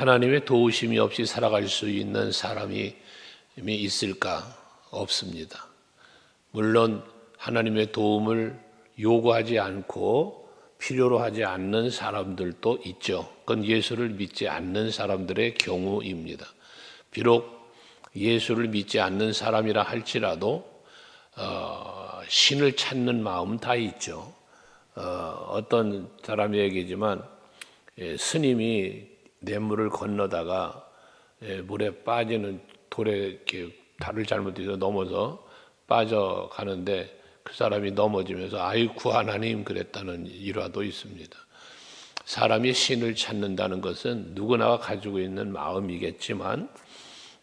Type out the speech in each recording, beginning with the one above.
하나님의 도우심이 없이 살아갈 수 있는 사람이 있을까? 없습니다. 물론 하나님의 도움을 요구하지 않고 필요로 하지 않는 사람들도 있죠. 그건 예수를 믿지 않는 사람들의 경우입니다. 비록 예수를 믿지 않는 사람이라 할지라도 신을 찾는 마음 다 있죠. 어떤 사람이 얘기지만 스님이 냇물을 건너다가 물에 빠지는 돌에 이렇게 발을 잘못해서 넘어서 빠져가는데 그 사람이 넘어지면서 아이쿠 하나님 그랬다는 일화도 있습니다. 사람이 신을 찾는다는 것은 누구나 가지고 있는 마음이겠지만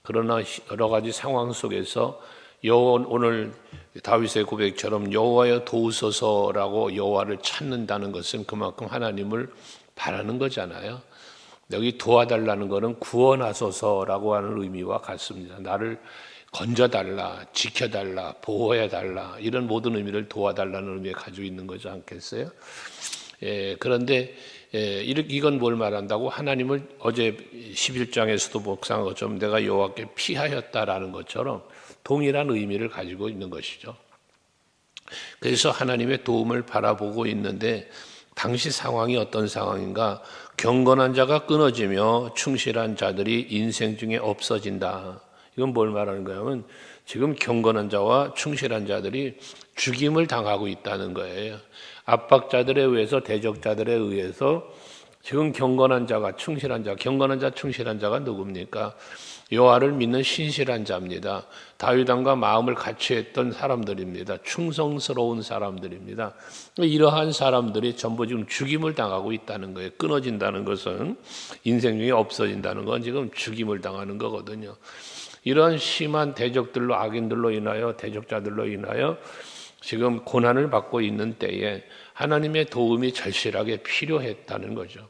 그러나 여러 가지 상황 속에서 오늘 다윗의 고백처럼 여호와여 도우소서라고 여호와를 찾는다는 것은 그만큼 하나님을 바라는 거잖아요. 여기 도와달라는 것은 구원하소서라고 하는 의미와 같습니다. 나를 건져달라, 지켜달라, 보호해달라 이런 모든 의미를 도와달라는 의미에 가지고 있는 거지 않겠어요? 그런데 이건 뭘 말한다고? 하나님을 어제 11장에서도 묵상한 것처럼 내가 여호와께 피하였다라는 것처럼 동일한 의미를 가지고 있는 것이죠. 그래서 하나님의 도움을 바라보고 있는데 당시 상황이 어떤 상황인가? 경건한 자가 끊어지며 충실한 자들이 인생 중에 없어진다. 이건 뭘 말하는 거냐면 지금 경건한 자와 충실한 자들이 죽임을 당하고 있다는 거예요. 압박자들에 의해서 대적자들에 의해서 지금 경건한 자가 충실한 자, 경건한 자, 충실한 자가 누굽니까? 여호와를 믿는 신실한 자입니다. 다윗 왕과 마음을 같이 했던 사람들입니다. 충성스러운 사람들입니다. 이러한 사람들이 전부 지금 죽임을 당하고 있다는 거예요. 끊어진다는 것은 인생 중에 없어진다는 건 지금 죽임을 당하는 거거든요. 이런 심한 대적들로 악인들로 인하여 대적자들로 인하여 지금 고난을 받고 있는 때에 하나님의 도움이 절실하게 필요했다는 거죠.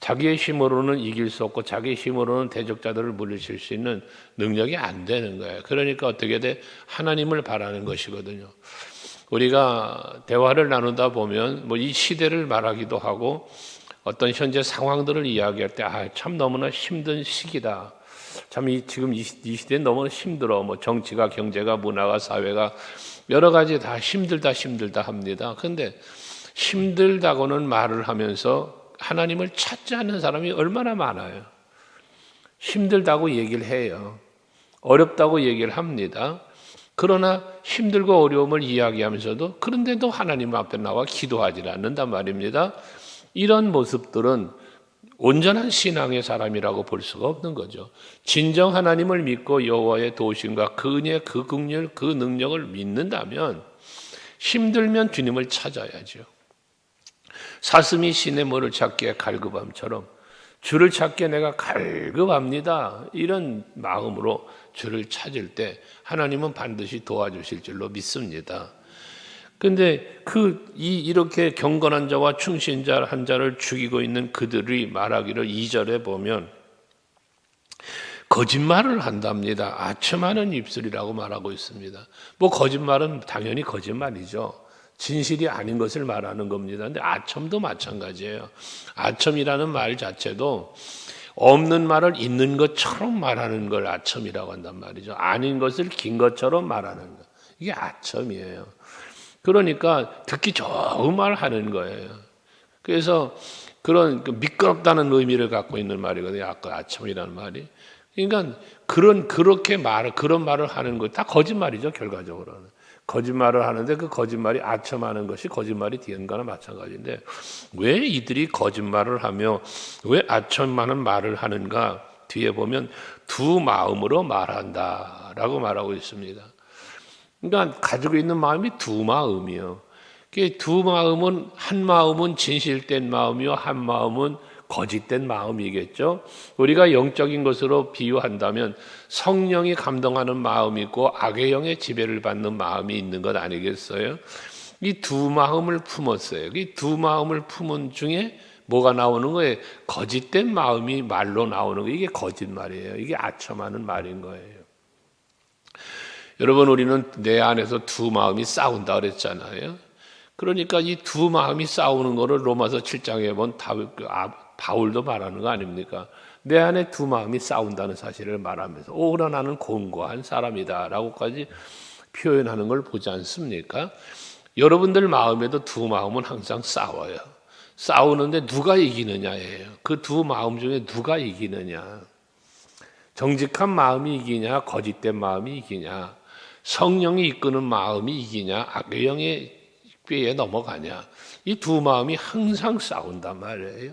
자기의 힘으로는 이길 수 없고 자기의 힘으로는 대적자들을 물리칠 수 있는 능력이 안 되는 거예요. 그러니까 어떻게 돼? 하나님을 바라는 것이거든요. 우리가 대화를 나누다 보면 뭐 이 시대를 말하기도 하고 어떤 현재 상황들을 이야기할 때 참 너무나 힘든 시기다. 참 지금 이 시대는 너무 힘들어. 뭐 정치가, 경제가, 문화가, 사회가 여러 가지 다 힘들다 합니다. 그런데 힘들다고는 말을 하면서 하나님을 찾지 않는 사람이 얼마나 많아요. 힘들다고 얘기를 해요. 어렵다고 얘기를 합니다. 그러나 힘들고 어려움을 이야기하면서도 그런데도 하나님 앞에 나와 기도하지 않는단 말입니다. 이런 모습들은 온전한 신앙의 사람이라고 볼 수가 없는 거죠. 진정 하나님을 믿고 여호와의 도우심과 그 은혜, 그 긍휼, 그 능력을 믿는다면 힘들면 주님을 찾아야죠. 사슴이 시냇물을 찾기에 갈급함처럼 주를 찾기에 내가 갈급합니다. 이런 마음으로 주를 찾을 때 하나님은 반드시 도와주실 줄로 믿습니다. 그런데 이렇게 경건한 자와 충신한 자를 죽이고 있는 그들이 말하기를 2절에 보면 거짓말을 한답니다. 아첨하는 입술이라고 말하고 있습니다. 뭐 거짓말은 당연히 거짓말이죠. 진실이 아닌 것을 말하는 겁니다. 근데 아첨도 마찬가지예요. 아첨이라는 말 자체도 없는 말을 있는 것처럼 말하는 걸 아첨이라고 한단 말이죠. 아닌 것을 긴 것처럼 말하는 것. 이게 아첨이에요. 그러니까 듣기 좋은 말 하는 거예요. 그래서 그런 미끄럽다는 의미를 갖고 있는 말이거든요. 아까 아첨이라는 말이. 그러니까 그런 말을 하는 거 다 거짓말이죠. 결과적으로는. 거짓말을 하는데 그 거짓말이 아첨하는 것이 거짓말이 되는 거나 마찬가지인데 왜 이들이 거짓말을 하며 왜 아첨하는 말을 하는가? 뒤에 보면 두 마음으로 말한다라고 말하고 있습니다. 그러니까 가지고 있는 마음이 두 마음이요. 두 마음은 한 마음은 진실된 마음이요, 한 마음은 거짓된 마음이겠죠. 우리가 영적인 것으로 비유한다면 성령이 감동하는 마음이 있고 악의 영의 지배를 받는 마음이 있는 것 아니겠어요? 이 두 마음을 품었어요. 이 두 마음을 품은 중에 뭐가 나오는 거예요? 거짓된 마음이 말로 나오는 거예요. 이게 거짓말이에요. 이게 아첨하는 말인 거예요. 여러분, 우리는 내 안에서 두 마음이 싸운다 그랬잖아요. 그러니까 이 두 마음이 싸우는 거를 로마서 7장에 본 바울도 말하는 거 아닙니까? 내 안에 두 마음이 싸운다는 사실을 말하면서 오라 나는 곤고한 사람이다 라고까지 표현하는 걸 보지 않습니까? 여러분들 마음에도 두 마음은 항상 싸워요. 싸우는데 누가 이기느냐예요. 그 두 마음 중에 누가 이기느냐. 정직한 마음이 이기냐, 거짓된 마음이 이기냐, 성령이 이끄는 마음이 이기냐, 악의 영의 꾀에 넘어가냐. 이 두 마음이 항상 싸운단 말이에요.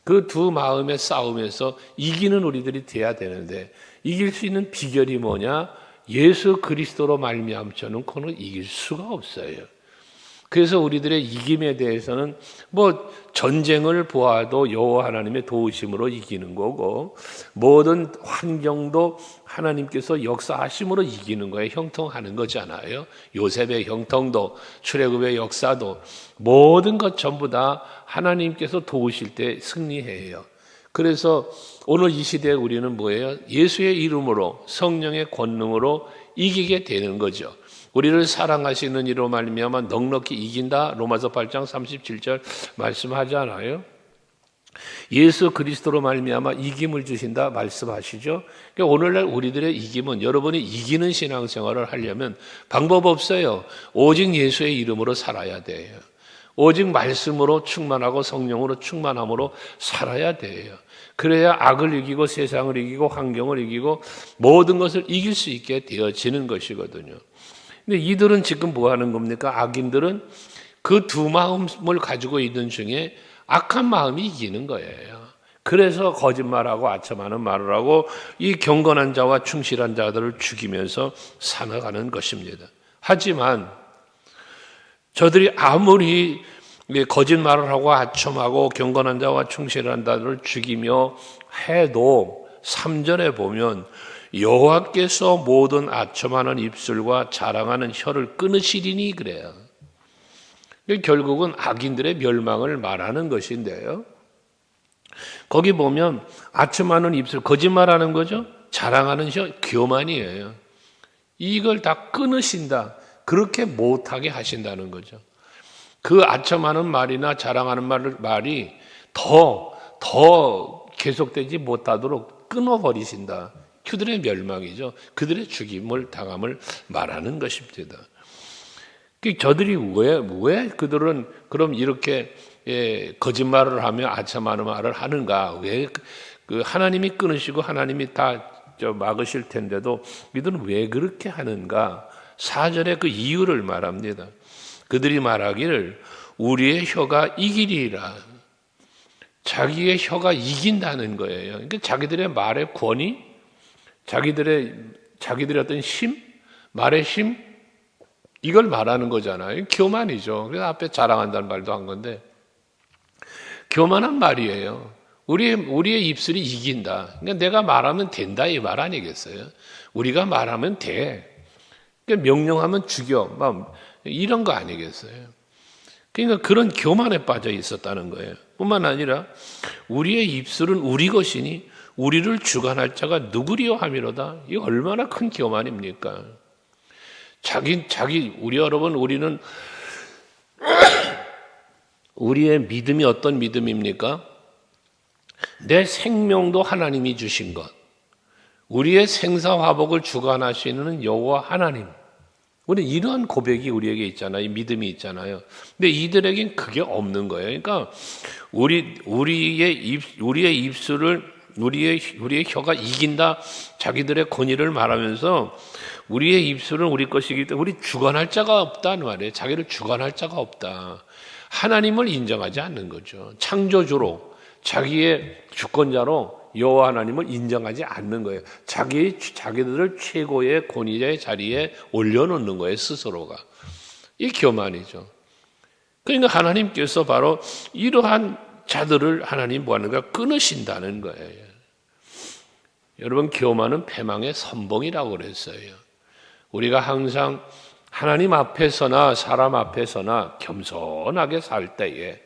그 두 마음의 싸움에서 이기는 우리들이 돼야 되는데, 이길 수 있는 비결이 뭐냐? 예수 그리스도로 말미암지 않고는 이길 수가 없어요. 그래서 우리들의 이김에 대해서는 뭐 전쟁을 보아도 여호와 하나님의 도우심으로 이기는 거고, 모든 환경도 하나님께서 역사하심으로 이기는 거에 형통하는 거잖아요. 요셉의 형통도 출애굽의 역사도 모든 것 전부 다 하나님께서 도우실 때 승리해요. 그래서 오늘 이 시대에 우리는 뭐예요? 예수의 이름으로 성령의 권능으로 이기게 되는 거죠. 우리를 사랑하시는 이로 말미암아 넉넉히 이긴다. 로마서 8장 37절 말씀하잖아요. 예수 그리스도로 말미암아 이김을 주신다 말씀하시죠. 그러니까 오늘날 우리들의 이김은, 여러분이 이기는 신앙생활을 하려면 방법 없어요. 오직 예수의 이름으로 살아야 돼요. 오직 말씀으로 충만하고 성령으로 충만함으로 살아야 돼요. 그래야 악을 이기고 세상을 이기고 환경을 이기고 모든 것을 이길 수 있게 되어지는 것이거든요. 근데 이들은 지금 뭐 하는 겁니까? 악인들은 그 두 마음을 가지고 있는 중에 악한 마음이 이기는 거예요. 그래서 거짓말하고 아첨하는 말을 하고 이 경건한 자와 충실한 자들을 죽이면서 살아가는 것입니다. 하지만 저들이 아무리 거짓말을 하고 아첨하고 경건한 자와 충실한 자들을 죽이며 해도 3절에 보면 여호와께서 모든 아첨하는 입술과 자랑하는 혀를 끊으시리니 그래요. 결국은 악인들의 멸망을 말하는 것인데요. 거기 보면 아첨하는 입술, 거짓말하는 거죠. 자랑하는 혀, 교만이에요. 이걸 다 끊으신다. 그렇게 못하게 하신다는 거죠. 그 아첨하는 말이나 자랑하는 말이 더 계속되지 못하도록 끊어버리신다. 그들의 멸망이죠. 그들의 죽임을 당함을 말하는 것입니다. 저들이 왜 그들은 그럼 이렇게 거짓말을 하며 아첨하는 말을 하는가? 왜 그 하나님이 끊으시고 하나님이 다 막으실 텐데도 이들은 왜 그렇게 하는가? 4절에 그 이유를 말합니다. 그들이 말하기를 우리의 혀가 이기리라. 자기의 혀가 이긴다는 거예요. 그러니까 자기들의 말의 권위, 자기들의 어떤 힘, 말의 힘, 이걸 말하는 거잖아요. 교만이죠. 그래서 앞에 자랑한다는 말도 한 건데, 교만한 말이에요. 우리의 입술이 이긴다. 그러니까 내가 말하면 된다 이 말 아니겠어요? 우리가 말하면 돼. 그러니까 명령하면 죽여. 이런 거 아니겠어요? 그러니까 그런 교만에 빠져 있었다는 거예요. 뿐만 아니라 우리의 입술은 우리 것이니 우리를 주관할 자가 누구리요 하미로다. 이게 얼마나 큰 교만입니까? 우리는 우리의 믿음이 어떤 믿음입니까? 내 생명도 하나님이 주신 것, 우리의 생사화복을 주관하시는 여호와 하나님, 우리 이러한 고백이 우리에게 있잖아요. 이 믿음이 있잖아요. 근데 이들에겐 그게 없는 거예요. 그러니까 우리의 입술을 우리의 혀가 이긴다. 자기들의 권위를 말하면서 우리의 입술은 우리 것이기 때문에 우리 주관할 자가 없다는 말이에요. 자기를 주관할 자가 없다. 하나님을 인정하지 않는 거죠. 창조주로 자기의 주권자로 여호와 하나님을 인정하지 않는 거예요. 자기들을 최고의 권위자의 자리에 올려놓는 거예요. 스스로가. 이 교만이죠. 그러니까 하나님께서 바로 이러한 자들을 하나님 뭐하는가? 끊으신다는 거예요. 여러분, 교만은 패망의 선봉이라고 그랬어요. 우리가 항상 하나님 앞에서나 사람 앞에서나 겸손하게 살 때에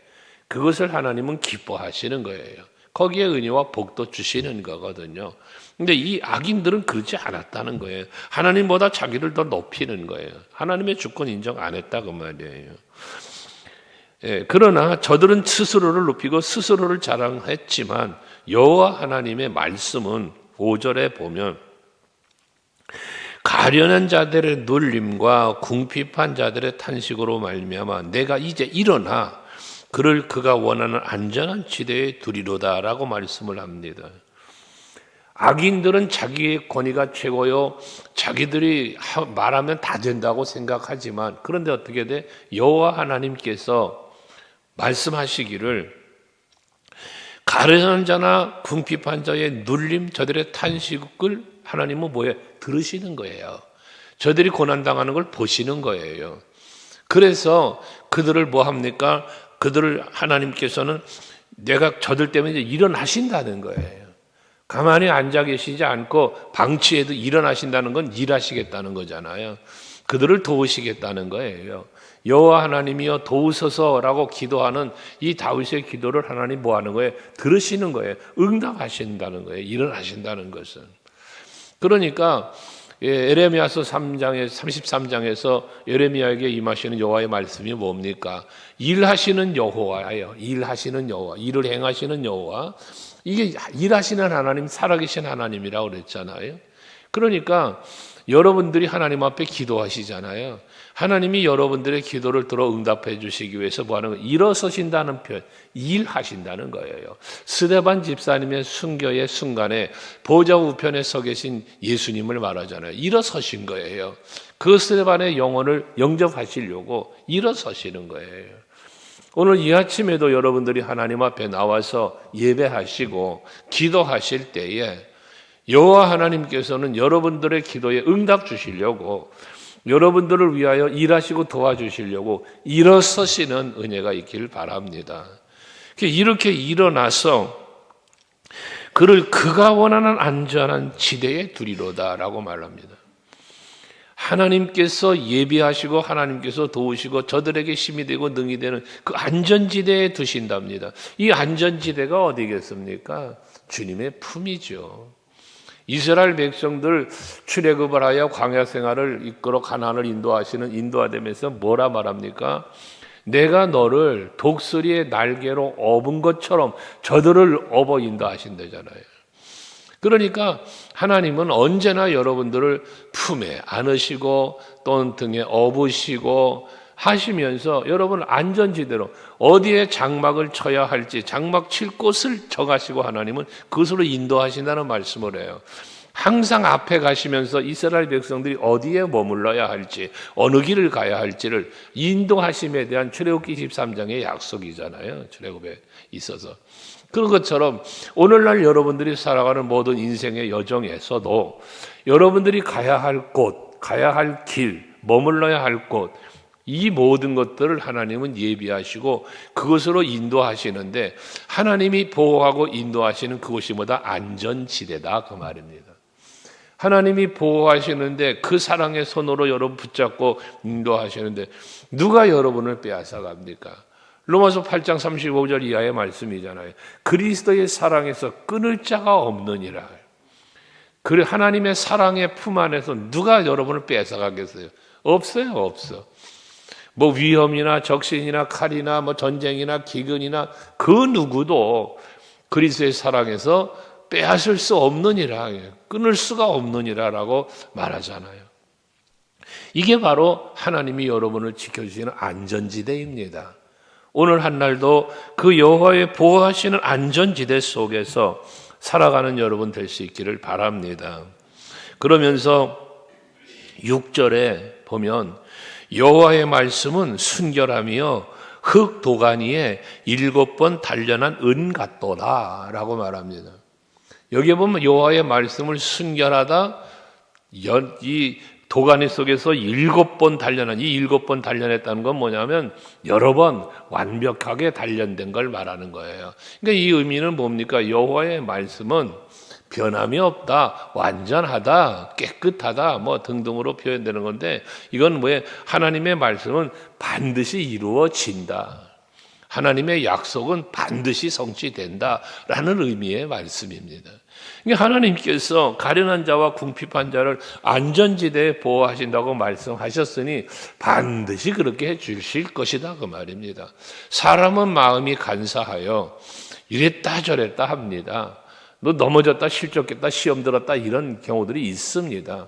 그것을 하나님은 기뻐하시는 거예요. 거기에 은혜와 복도 주시는 거거든요. 근데 이 악인들은 그렇지 않았다는 거예요. 하나님보다 자기를 더 높이는 거예요. 하나님의 주권 인정 안 했다 그 말이에요. 그러나 저들은 스스로를 높이고 스스로를 자랑했지만 여호와 하나님의 말씀은 5절에 보면 가련한 자들의 눌림과 궁핍한 자들의 탄식으로 말미암아 내가 이제 일어나 그를 그가 원하는 안전한 지대에 두리로다라고 말씀을 합니다. 악인들은 자기의 권위가 최고요. 자기들이 말하면 다 된다고 생각하지만 그런데 어떻게 돼? 여호와 하나님께서 말씀하시기를 가련한 자나 궁핍한 자의 눌림, 저들의 탄식을 하나님은 뭐예요? 들으시는 거예요. 저들이 고난당하는 걸 보시는 거예요. 그래서 그들을 뭐 합니까? 그들을 하나님께서는 내가 저들 때문에 일어나신다는 거예요. 가만히 앉아 계시지 않고 방치해도 일어나신다는 건 일하시겠다는 거잖아요. 그들을 도우시겠다는 거예요. 여호와 하나님이여 도우소서라고 기도하는 이 다윗의 기도를 하나님 뭐 하는 거예요? 들으시는 거예요. 응답하신다는 거예요. 일어나신다는 것은. 그러니까 에레미야서 33장에서 에레미야에게 임하시는 여호와의 말씀이 뭡니까? 일하시는 여호와예요. 일하시는 여호와, 일을 행하시는 여호와. 이게 일하시는 하나님, 살아계신 하나님이라고 그랬잖아요. 그러니까 여러분들이 하나님 앞에 기도하시잖아요. 하나님이 여러분들의 기도를 들어 응답해 주시기 위해서 뭐 하는 거예요? 일어서신다는 표현, 일하신다는 거예요. 스데반 집사님의 순교의 순간에 보좌 우편에 서 계신 예수님을 말하잖아요. 일어서신 거예요. 그 스데반의 영혼을 영접하시려고 일어서시는 거예요. 오늘 이 아침에도 여러분들이 하나님 앞에 나와서 예배하시고 기도하실 때에 여호와 하나님께서는 여러분들의 기도에 응답 주시려고 여러분들을 위하여 일하시고 도와주시려고 일어서시는 은혜가 있길 바랍니다. 이렇게 일어나서 그를 그가 원하는 안전한 지대에 두리로다라고 말합니다. 하나님께서 예비하시고 하나님께서 도우시고 저들에게 힘이 되고 능이 되는 그 안전지대에 두신답니다. 이 안전지대가 어디겠습니까? 주님의 품이죠. 이스라엘 백성들 출애굽을 하여 광야 생활을 이끌어 가나안을 인도하시는 인도하되면서 뭐라 말합니까? 내가 너를 독수리의 날개로 업은 것처럼 저들을 업어 인도하신다잖아요. 그러니까 하나님은 언제나 여러분들을 품에 안으시고 또는 등에 업으시고 하시면서 여러분 안전지대로 어디에 장막을 쳐야 할지 장막 칠 곳을 정하시고 하나님은 그것으로 인도하신다는 말씀을 해요. 항상 앞에 가시면서 이스라엘 백성들이 어디에 머물러야 할지 어느 길을 가야 할지를 인도하심에 대한 출애굽기 23장의 약속이잖아요. 출애굽에 있어서. 그런 것처럼 오늘날 여러분들이 살아가는 모든 인생의 여정에서도 여러분들이 가야 할 곳, 가야 할 길, 머물러야 할 곳, 이 모든 것들을 하나님은 예비하시고 그것으로 인도하시는데 하나님이 보호하고 인도하시는 그곳이 뭐다? 안전지대다 그 말입니다. 하나님이 보호하시는데 그 사랑의 손으로 여러분 붙잡고 인도하시는데 누가 여러분을 빼앗아 갑니까? 로마서 8장 35절 이하의 말씀이잖아요. 그리스도의 사랑에서 끊을 자가 없느니라. 그 하나님의 사랑의 품 안에서 누가 여러분을 빼앗아가겠어요? 없어요, 없어. 뭐 위험이나 적신이나 칼이나 뭐 전쟁이나 기근이나 그 누구도 그리스도의 사랑에서 빼앗을 수 없느니라, 끊을 수가 없느니라라고 말하잖아요. 이게 바로 하나님이 여러분을 지켜주시는 안전지대입니다. 오늘 한날도 그 여호와의 보호하시는 안전지대 속에서 살아가는 여러분 될 수 있기를 바랍니다. 그러면서 6절에 보면 여호와의 말씀은 순결하며 흙 도가니에 7번 단련한 은 같도다 라고 말합니다. 여기에 보면 여호와의 말씀을 순결하다, 이 도가니 속에서 7번 단련한, 이 7번 단련했다는 건 뭐냐면 여러 번 완벽하게 단련된 걸 말하는 거예요. 그러니까 이 의미는 뭡니까? 여호와의 말씀은 변함이 없다, 완전하다, 깨끗하다, 뭐 등등으로 표현되는 건데 이건 뭐예요? 하나님의 말씀은 반드시 이루어진다. 하나님의 약속은 반드시 성취된다라는 의미의 말씀입니다. 하나님께서 가련한 자와 궁핍한 자를 안전지대에 보호하신다고 말씀하셨으니 반드시 그렇게 해 주실 것이다 그 말입니다. 사람은 마음이 간사하여 이랬다 저랬다 합니다. 너 넘어졌다 실족했다 시험 들었다 이런 경우들이 있습니다.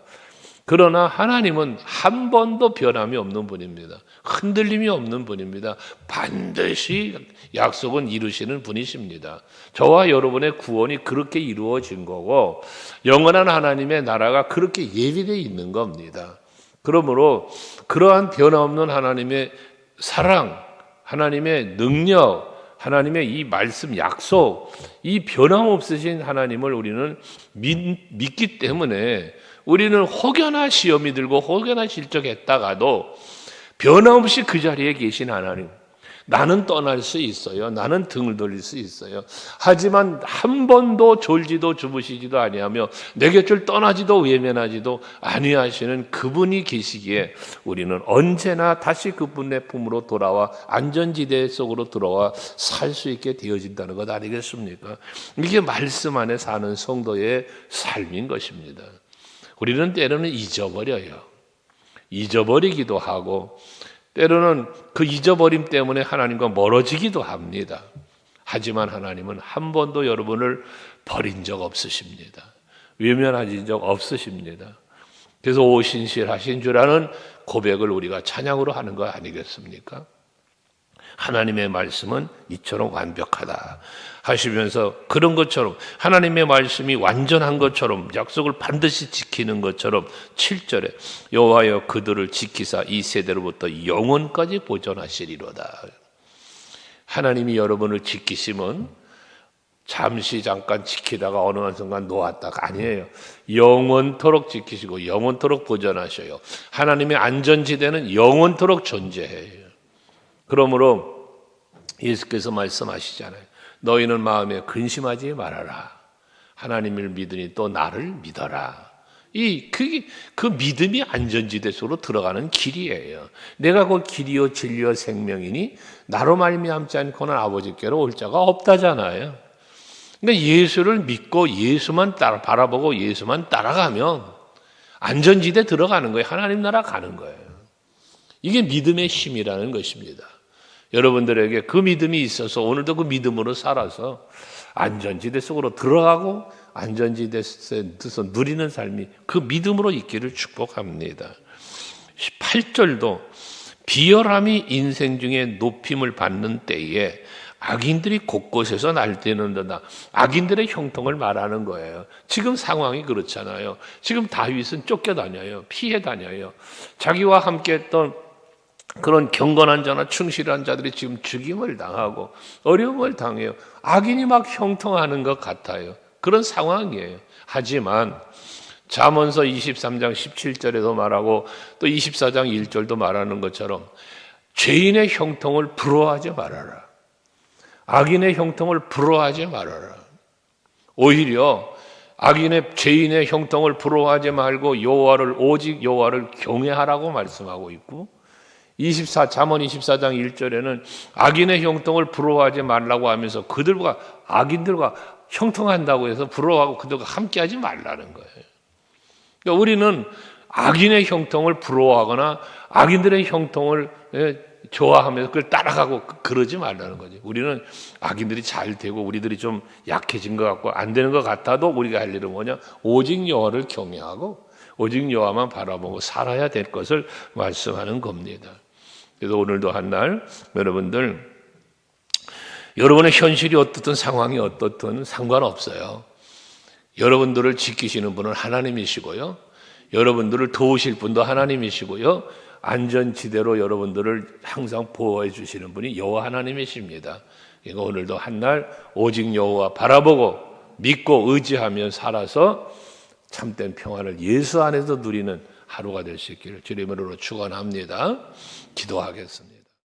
그러나 하나님은 한 번도 변함이 없는 분입니다. 흔들림이 없는 분입니다. 반드시 약속은 이루시는 분이십니다. 저와 여러분의 구원이 그렇게 이루어진 거고 영원한 하나님의 나라가 그렇게 예비되어 있는 겁니다. 그러므로 그러한 변함없는 하나님의 사랑, 하나님의 능력, 하나님의 이 말씀 약속, 이 변함없으신 하나님을 우리는 믿기 때문에 우리는 혹여나 시험이 들고 혹여나 실족했다가도 변함없이 그 자리에 계신 하나님, 나는 떠날 수 있어요. 나는 등을 돌릴 수 있어요. 하지만 한 번도 졸지도 주무시지도 아니하며 내 곁을 떠나지도 외면하지도 아니하시는 그분이 계시기에 우리는 언제나 다시 그분의 품으로 돌아와 안전지대 속으로 들어와 살 수 있게 되어진다는 것 아니겠습니까? 이게 말씀 안에 사는 성도의 삶인 것입니다. 우리는 때로는 잊어버리기도 하고 때로는 그 잊어버림 때문에 하나님과 멀어지기도 합니다. 하지만 하나님은 한 번도 여러분을 버린 적 없으십니다. 외면하신 적 없으십니다. 그래서 오신실하신 주라는 고백을 우리가 찬양으로 하는 거 아니겠습니까? 하나님의 말씀은 이처럼 완벽하다 하시면서 그런 것처럼 하나님의 말씀이 완전한 것처럼 약속을 반드시 지키는 것처럼 7절에 여호와여 그들을 지키사 이 세대로부터 영원까지 보존하시리로다. 하나님이 여러분을 지키시면 잠시 잠깐 지키다가 어느 한 순간 놓았다가 아니에요. 영원토록 지키시고 영원토록 보존하셔요. 하나님의 안전지대는 영원토록 존재해요. 그러므로 예수께서 말씀하시잖아요. 너희는 마음에 근심하지 말아라. 하나님을 믿으니 또 나를 믿어라. 그 믿음이 안전지대 속으로 들어가는 길이에요. 내가 그 길이요 진리요 생명이니 나로 말미암지 않고는 아버지께로 올 자가 없다잖아요. 그러니까 예수를 믿고 예수만 바라보고 예수만 따라가면 안전지대 들어가는 거예요. 하나님 나라 가는 거예요. 이게 믿음의 힘이라는 것입니다. 여러분들에게 그 믿음이 있어서 오늘도 그 믿음으로 살아서 안전지대 속으로 들어가고 안전지대에서 누리는 삶이 그 믿음으로 있기를 축복합니다. 8절도 비열함이 인생 중에 높임을 받는 때에 악인들이 곳곳에서 날뛰는도다. 악인들의 형통을 말하는 거예요. 지금 상황이 그렇잖아요. 지금 다윗은 쫓겨다녀요. 피해 다녀요. 자기와 함께 했던 그런 경건한 자나 충실한 자들이 지금 죽임을 당하고 어려움을 당해요. 악인이 막 형통하는 것 같아요. 그런 상황이에요. 하지만 잠언서 23장 17절에도 말하고 또 24장 1절도 말하는 것처럼 죄인의 형통을 부러워하지 말아라. 악인의 형통을 부러워하지 말아라. 오히려 죄인의 형통을 부러워하지 말고 오직 여호와를 경외하라고 말씀하고 있고 잠언 24장 1절에는 악인의 형통을 부러워하지 말라고 하면서 악인들과 형통한다고 해서 부러워하고 그들과 함께하지 말라는 거예요. 그러니까 우리는 악인의 형통을 부러워하거나 악인들의 형통을 좋아하면서 그걸 따라가고 그러지 말라는 거죠. 우리는 악인들이 잘 되고 우리들이 좀 약해진 것 같고 안 되는 것 같아도 우리가 할 일은 뭐냐? 오직 여호와를 경외하고 오직 여호와만 바라보고 살아야 될 것을 말씀하는 겁니다. 그래서 오늘도 한날 여러분의 현실이 어떻든 상황이 어떻든 상관없어요. 여러분들을 지키시는 분은 하나님이시고요. 여러분들을 도우실 분도 하나님이시고요. 안전지대로 여러분들을 항상 보호해 주시는 분이 여호와 하나님이십니다. 그러니까 오늘도 한날 오직 여호와 바라보고 믿고 의지하며 살아서 참된 평안을 예수 안에서 누리는 하루가 될 수 있기를 주님으로 축원합니다. 기도하겠습니다.